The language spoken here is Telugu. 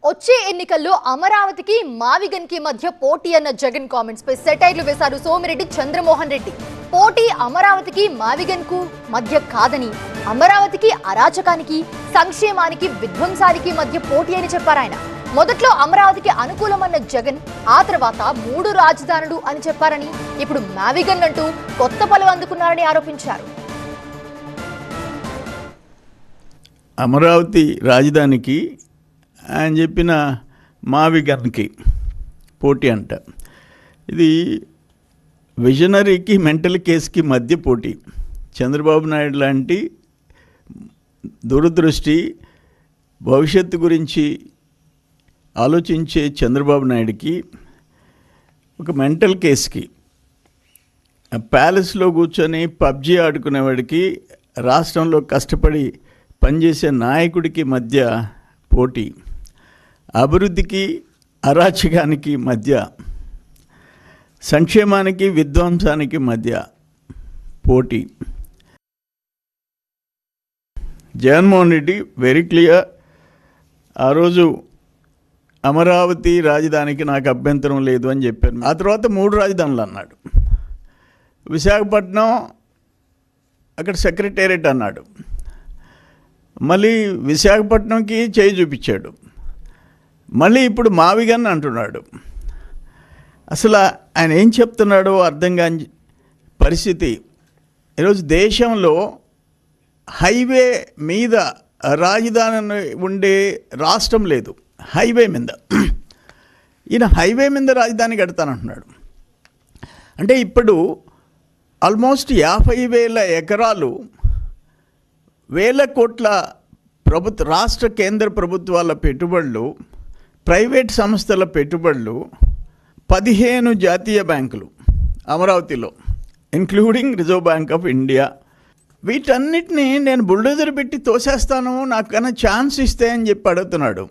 వచ్చే ఎన్నికల్లో అమరావతికి మావిగన్కి మధ్య పోటీ అన్న జగన్ కామెంట్స్ పై సెటైర్లు వేశారు సోమిరెడ్డి చంద్రమోహన్ రెడ్డి. పోటీ అమరావతికి మావిగన్కు మధ్య కాదని, అమరావతికి అరాచకానికి, సంక్షేమానికి, విధ్వంసానికి మధ్య పోటీ అని చెప్పారు ఆయన. మొదట్లో అమరావతికి అనుకూలమన్న జగన్ ఆ తర్వాత 3 రాజధానులు అని చెప్పారని, ఇప్పుడు మావిగన్ అంటూ కొత్త పలు అందుకున్నారని ఆరోపించారు. అమరావతి రాజధానికి ఆయన చెప్పిన మావిగన్కి పోటీ అంట. ఇది విజనరీకి మెంటల్ కేసుకి మధ్య పోటీ. చంద్రబాబు నాయుడు లాంటి దూరదృష్టి, భవిష్యత్తు గురించి ఆలోచించే చంద్రబాబు నాయుడికి ఒక మెంటల్ కేసుకి, ప్యాలెస్లో కూర్చొని పబ్జీ ఆడుకునేవాడికి, రాష్ట్రంలో కష్టపడి పనిచేసే నాయకుడికి మధ్య పోటీ. అభివృద్ధికి అరాచకానికి మధ్య, సంక్షేమానికి విధ్వంసానికి మధ్య పోటీ. Jaganmohan Reddy very clear. ఆ రోజు అమరావతి రాజధానికి నాకు అభ్యంతరం లేదు అని చెప్పారు. ఆ తర్వాత 3 రాజధానులు అన్నాడు. విశాఖపట్నం అక్కడ సెక్రటేరియట్ అన్నాడు. మళ్ళీ విశాఖపట్నంకి చేయి చూపించాడు. మళ్ళీ ఇప్పుడు మావిగన్ అంటున్నాడు. అసలు ఆయన ఏం చెప్తున్నాడో అర్థం కాని పరిస్థితి. ఈరోజు దేశంలో హైవే మీద రాజధాని ఉండే రాష్ట్రం లేదు. హైవే మీద ఈయన హైవే మీద రాజధాని కడతానంటున్నాడు. అంటే ఇప్పుడు ఆల్మోస్ట్ 50,000 ఎకరాలు, వేల కోట్ల రాష్ట్ర కేంద్ర ప్రభుత్వాల పెట్టుబడులు, ప్రైవేట్ సంస్థల పెట్టుబడులు, 15 జాతీయ బ్యాంకులు అమరావతిలో, including reserve bank of India, వీటన్నిటినీ నేను బుల్డోజర్ పెట్టి తోసేస్తాను, నాకు కన్నా ఛాన్స్ ఇస్తే అని చెప్పి అడుగుతున్నాడు.